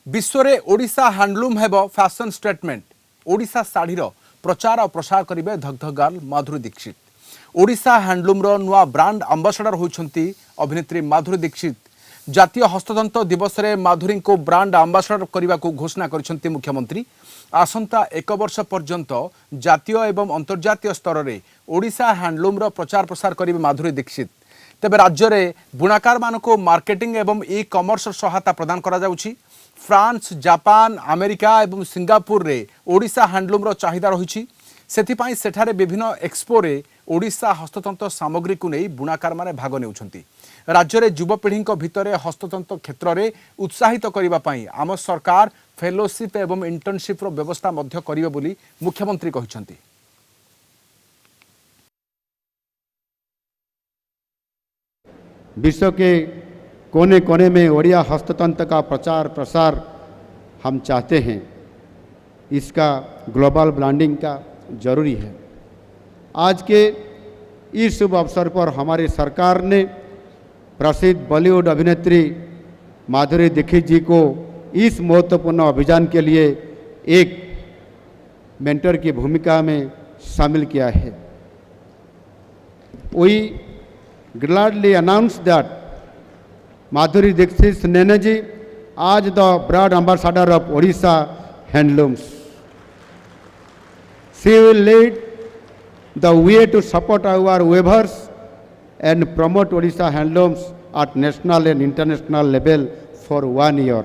विश्व में ओडिशा हैंडलूम हेब फैशन स्टेटमेंट। ओडिशा साड़ीर प्रचार और प्रसार करेंगे धगधग गर्ल माधुरी दीक्षित। ओडिशा हैंडलूम नुआ ब्रांड आंबासाडर होती अभिनेत्री माधुरी दीक्षित। जातीय हस्ततंत्र दिवस में माधुरी को ब्रांड आंबासाडर करने को घोषणा कर मुख्यमंत्री। आसंता एक वर्ष पर्यंत जातीय एवं अंतर्जातीय स्तर में ओडिशा हैंडलूम प्रचार प्रसार करेंगे माधुरी दीक्षित। तेबे राज्य में बुणाकार मान को मार्केटिंग एवं ई कमर्स सहायता प्रदान करा जाउछि। फ्रांस, जापान, अमेरिका एवं सिंगापुर रे ओडिशा हैंडलूम चाहिदा रही। सेथिपाई सेठारे विभिन्न एक्सपो रे ओडिशा हस्ततंत्र सामग्री को नहीं बुणाकार माने भाग नेउछंती। राज्य में युवपीढ़ी भितर हस्ततंत्र क्षेत्र में उत्साहित करने आम सरकार फेलोशिप एवं इंटर्नशिप व्यवस्था मध्य करिवे बोली मुख्यमंत्री कहिसंती। विश्व के कोने कोने में ओडिया हस्ततंत्र का प्रचार प्रसार हम चाहते हैं। इसका ग्लोबल ब्रांडिंग का जरूरी है। आज के इस शुभ अवसर पर हमारी सरकार ने प्रसिद्ध बॉलीवुड अभिनेत्री माधुरी दीक्षित जी को इस महत्वपूर्ण अभियान के लिए एक मेंटर की भूमिका में शामिल किया है। We gladly announce that Madhuri Dixit Nenaji is the brand ambassador of Odisha Handlooms. She will lead the way to support our weavers and promote Odisha Handlooms at national and international level for 1 year.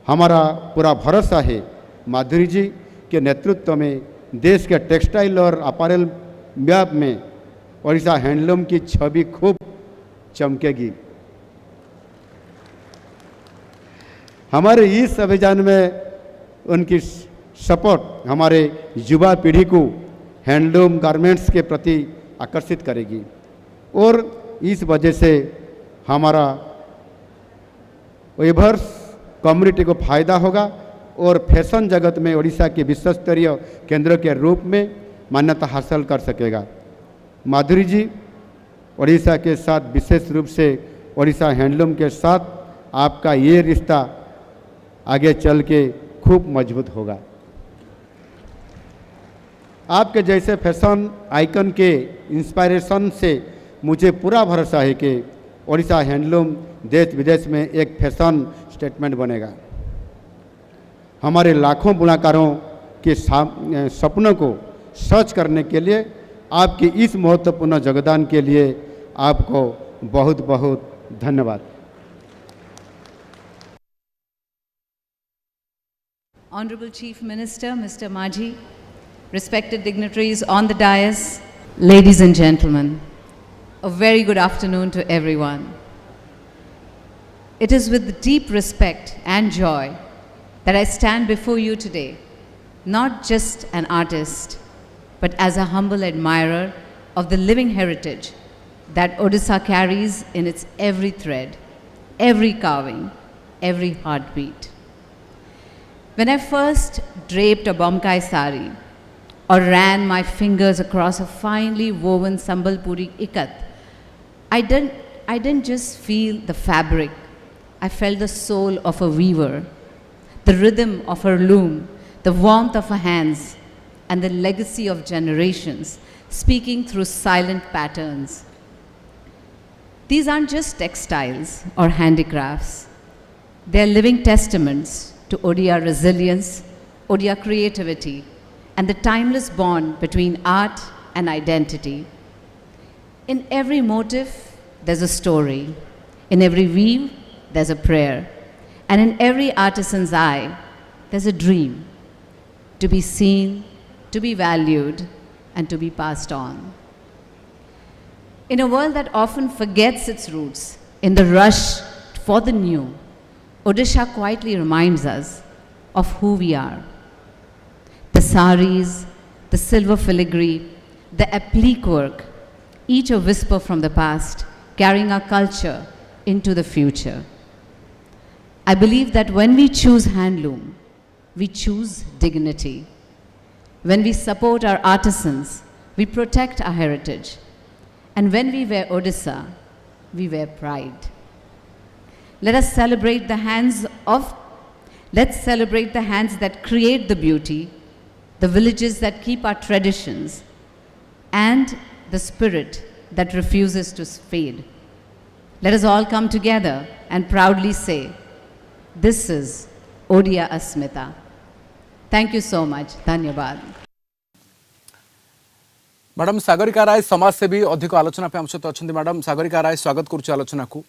हमारा पूरा भरोसा है माधुरी जी के नेतृत्व में देश के textile और अपैरल मैप में ओडिशा हैंडलूम की छवि खूब चमकेगी। हमारे इस अभियान में उनकी सपोर्ट हमारे युवा पीढ़ी को हैंडलूम गारमेंट्स के प्रति आकर्षित करेगी और इस वजह से हमारा वेवर्स कम्युनिटी को फायदा होगा और फैशन जगत में ओडिशा के विश्व स्तरीय केंद्र के रूप में मान्यता हासिल कर सकेगा। माधुरी जी ओडिशा के साथ विशेष रूप से ओडिशा हैंडलूम के साथ आपका ये रिश्ता आगे चल के खूब मजबूत होगा। आपके जैसे फैशन आइकन के इंस्पायरेशन से मुझे पूरा भरोसा है कि ओडिशा हैंडलूम देश विदेश में एक फैशन स्टेटमेंट बनेगा। हमारे लाखों बुनाकारों के सपनों को सच करने के लिए आपके इस महत्वपूर्ण योगदान के लिए आपको बहुत बहुत धन्यवाद। Honorable Chief Minister, Mr. Majhi, respected dignitaries on the dais, ladies and gentlemen, a very good afternoon to everyone. It is with deep respect and joy that I stand before you today, not just an artist, but as a humble admirer of the living heritage that Odisha carries in its every thread, every carving, every heartbeat. When I first draped a Bomkai sari or ran my fingers across a finely woven Sambalpuri ikat, I didn't just feel the fabric, I felt the soul of a weaver, the rhythm of her loom, the warmth of her hands, and the legacy of generations speaking through silent patterns. These aren't just textiles or handicrafts. They are living testaments to Odia resilience, Odia creativity, and the timeless bond between art and identity. In every motif, there's a story. In every weave, there's a prayer. And in every artisan's eye, there's a dream to be seen, to be valued, and to be passed on. In a world that often forgets its roots, in the rush for the new, Odisha quietly reminds us of who we are. The saris, the silver filigree, the applique work, each a whisper from the past, carrying our culture into the future. I believe that when we choose handloom, we choose dignity. When we support our artisans, we protect our heritage. And when we wear Odisha, we wear pride. Let us celebrate the hands of Let's celebrate the hands that create the beauty, the villages that keep our traditions, and the spirit that refuses to fade. Let us all come together and proudly say, this is Odia Asmita. Thank you so much. Dhanyabad. Madam Sagarika Ray समाजसेवी अधिक आलोचना पे आम सहित अच्छा madam Sagarika राय स्वागत करुच्ची आलोचना को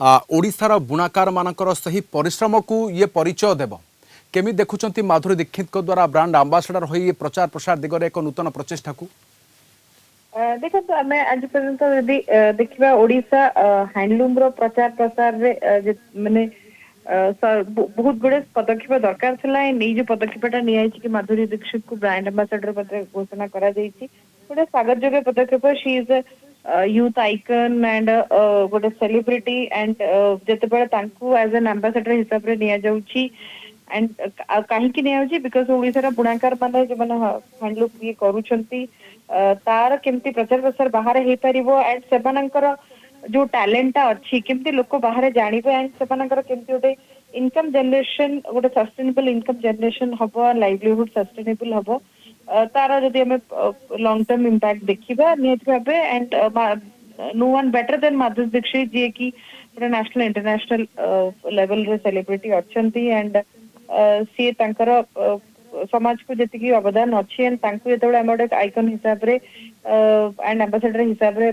ओडिशार बुणाकार मानकर सही परिश्रम को ये परिचय देव केमी देखुंत माधुरी दीक्षित द्वारा ब्रांड आंबासाडर हो प्रचार प्रसार दिगरे एक नूतन प्रचेषा को देखो आम आज पर्यंत यदि देखा ओडिशा हैंडलूम रो प्रचार प्रसार रे माने बहुत गुड़े पदक्षेप दरकार थिला नहीं जो पदक्षेपटा निया कि माधुरी दीक्षित को ब्रांड एम्बेसडर पद घोषणा करा जायछि गोटे स्वागत योग्य पदक्षेप she is youth icon and गोटे सेलिब्रिटी एंड जेतेबेले तांकू एज एन एम्बेसडर हिसाब रे निया जाउछि एंड कहीं निया बिकज ओडिशा बुणाकार माने जो माने हैंडलूम ये करूछंती तार केमती प्रचार प्रसार बाहर हो पारिबो एंड सेमानकर जो टैलेंट अच्छी केमती लोक बाहर जानिबे एंड सेमानकर केमती गोटे इनकम जनरेशन गोटे सस्टेनेबल इनकम जनरेशन हबो लाइवलीहुड सस्टेनेबल हबो तार जदि हमें लॉन्ग टर्म इंपैक्ट देखिबा नियत भाबे and no one better than Madhuri Dixit जे की गोटे नेशनल इंटरनेशनल लेवल रे सेलिब्रिटी अच्छंती एंड सी तांकर समाज को जी अवदान अच्छी एंड जो गोटे आइकन हिसाब रे एंड एम्बेसडर हिसाब रे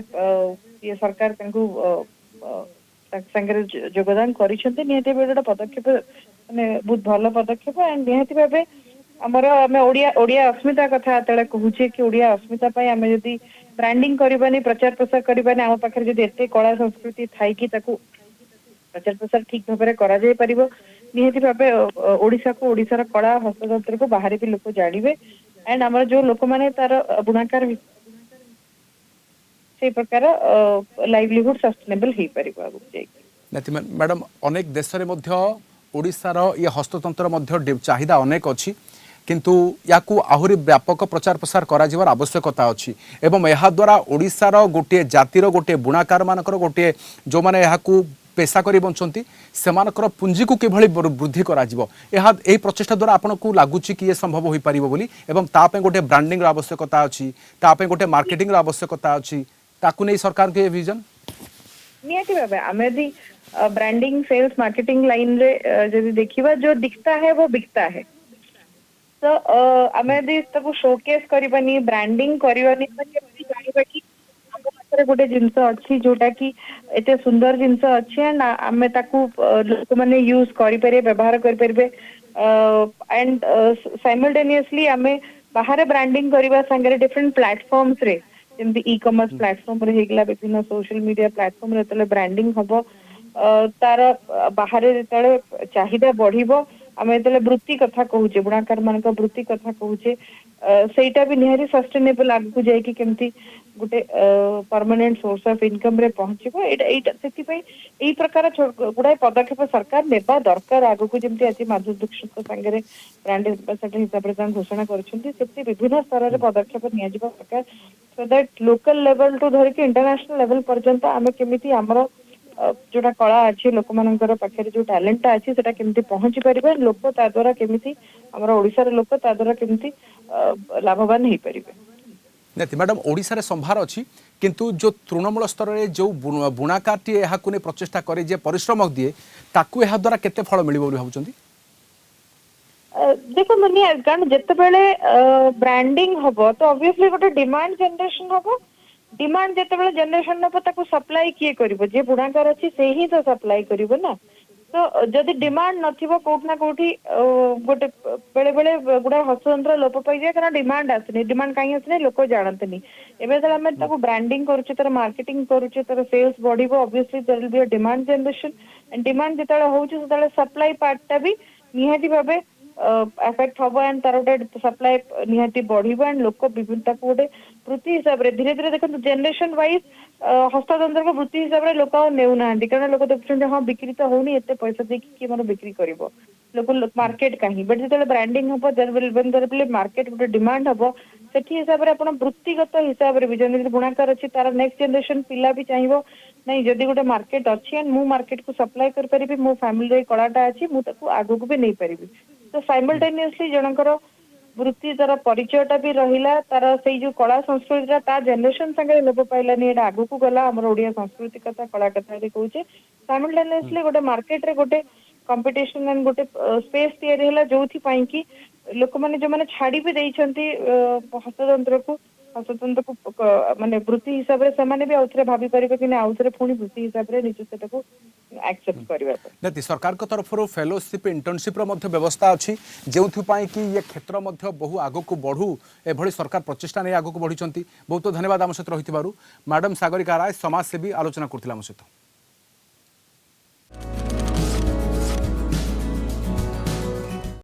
ये सरकार संगे योगदान करिसेंती निहाती भाबे पदक्षेप माने बहुत भल पदक्षेप एंड निहाती भाबे आमर आम ओडिया अस्मिता कथा तेरे कहूचे कि ओडिया अस्मिता पई आमे जदि ब्रांडिंग करबानी प्रचार प्रसार करबानी आम पाखरे जदि एते कला संस्कृति थाई कि ताकू प्रचार प्रसार ठीक भाव में करा जाय परिबो निहाती भाबे ओडिशा को ओडिशार कला हस्ततंत्र को बाहर भी लोक जानिबे एंड आमर जो लोक माने तार बुणाकार से प्रकार लाइवलीहुड सस्टेनेबल हो पारिबो आगु जाय मैडम अनेक देश रे मध्य ओडिशार ये हस्ततंत्र मध्य चाहिदा अनेक अछि किंतु याकू आहुरी व्यापक प्रचार प्रसार करा जिवार आवश्यकता अछि एवं एहा द्वारा ओडिशार गोटे जातिर गोटे बुणाकार मानकर गोटे जो माने याकू पेशा करी बंचंती सेमानकर पुंजी को किभଳି वृद्धि करा जिवो एहा एही प्रचेष्टा द्वारा आपनको लागुची कि ये संभव होई पारिबो बोली एवं ता पे गोटे ब्रांडिंग रो आवश्यकता अछि ता पे गोटे मार्केटिंग रो आवश्यकता अछि ताकू नै सरकार के विजन नियति भाबे आमे यदि ब्रांडिंग सेल्स मार्केटिंग लाइन रे यदि देखिबा जो दिखता है वो बिकता है तो आमे यदि ताकू शोकेस करबानी ब्रांडिंग करबानी केमति जानिबा कि गोटे जिनस अच्छी जोटा कि एते सुंदर जिनस अच्छी एंड आमे ताकू लोक माने यूज करि पारे व्यवहार करि पारे एंड साइमल्टेनियसली आमे बाहर ब्रांडिंग करबा संगे डिफरेंट प्लेटफॉर्म्स रे जेमति ई कॉमर्स प्लेटफॉर्म रे हेगला विभिन्न सोशल मीडिया प्लेटफॉर्म रे तले ब्रांडिंग हबो तार बाहर तले चाहिदा बढ़िबो आमे तले वृत्ति कथा कहूचे बुणाकार मान का वृत्ति कथा कहूचे सेटा भी निहारी सस्टेनेबल आगु जाय कि केमती गोटे परमानेंट सोर्स ऑफ इनकम रे पहुंचबो एटा सेति पई एई प्रकार गुडाय पदक्षेप सरकार नेबा दरकार आगु को जेमती आज माधुरी दीक्षित को संगे रे ब्रांड एम्बेसडर हिसाब रे घोषणा करछंती सेति विभिन्न स्तर रे पदक्षेप निया जिबा सरकार सो दैट लोकल लेवल टू धरि कि इंटरनेशनल लेवल पर्यंत आमे केमिति हमरो जोटा कला अच्छी लोक मानकर पाखे जो टैलेंट अच्छी सेटा केमती पहुंची पारिबे लोक ता द्वारा केमिति हमर ओडिसा रे लोक ता द्वारा केमिति लाभवान हे पारिबे नेति मैडम ओडिसा रे संभार अछि किंतु जो तृणमूल स्तर रे जो बुणाकारटी एहा कोने प्रचेष्टा करे जे परिश्रम दिए ताकू एहा द्वारा केते फल मिलिबो बोली भाबुचंती देखो मनी कारण जत्ते बेले ब्रांडिंग हबो तो ऑब्वियसली गोटे डिमांड जनरेशन हबो डिमांड जत्ते बेले जनरेशन हबो ताकू सप्लाई किए करिवो जे बुणाकार अछि से ही तो सप्लाई करिवो ना तो जदि डिमांड नथिबो कोठ ना कोठी गोटे बेले बेले गुडा हस्ततंत्र लोप पाई जाय कारण डिमांड आसनी डिमांड काई आसनी लोक जानतनी एबे जला हम ताकू ब्रांडिंग करूचे तर मार्केटिंग करूचे तर सेल्स बढ़िबो obviously there will be a demand generation and demand जतले होउचे ततले सप्लाई पार्टटा भी निहाती भाबे एफेक्ट हबो एंड तार गोटे सप्लाई निहाती बढ़िबो एंड लोक विभिन्नता को गोटे वृत्ति हिसाब रे धीरे धीरे देखो जनरेशन वाइज हस्ततंत्र को वृत्ति हिसाब रे लोक नेउ नांदी कारण लोक देखुछन हां बिक्री तो होनी एते पैसा देकी कि मन बिक्री करिवो लोक मार्केट कहीं बट जो ब्रांडिंग हम मार्केट गोटे डिमांड हम से हिसाब से आप वृत्तिगत हिसाब से भी जब बुणाकार अच्छी तार नेक्स्ट जनरेशन पिला भी चाहिए नहीं जदि गोटे मार्केट अच्छी एंड मु मार्केट को सप्लाई कर पारि मो फैमिली कलाटा अच्छी मुझे आगू को भी नहीं पारि तो साइमल्टेनियसली जनकर वृत्ति तार परिचयटा भी रहा तार से जो कला संस्कृति ता जेनेरेशन संगे लोप पाइलानी आगू को गला आम ओडिया संस्कृति कथा कला कथा कहूचे साइमल्टेनियसली गोटे मार्केट रे गोटे कंपटीशन एंड गोटे स्पेस तैयारी होला जोथि पई कि लोक माने जो माने छाड़ी भी देइछंती हस्ततंत्र को माने वृत्ति हिसाब रे समाने भी आउथरे भाभी परिबे कि ना आउथरे पुणी वृत्ति हिसाब रे निज सेटा को एक्सेप्ट करबा निति सरकार को तरफ फेलोशिप इंटर्नशिप व्यवस्था अच्छी जो कि ये क्षेत्र बहु आग को बढ़ू एभली सरकार प्रचेषा नहीं आग को बढ़ी बहुत धन्यवाद आम सहित रही मैडम सागरिका राय समाजसेवी आलोचना करथिला आम सहित।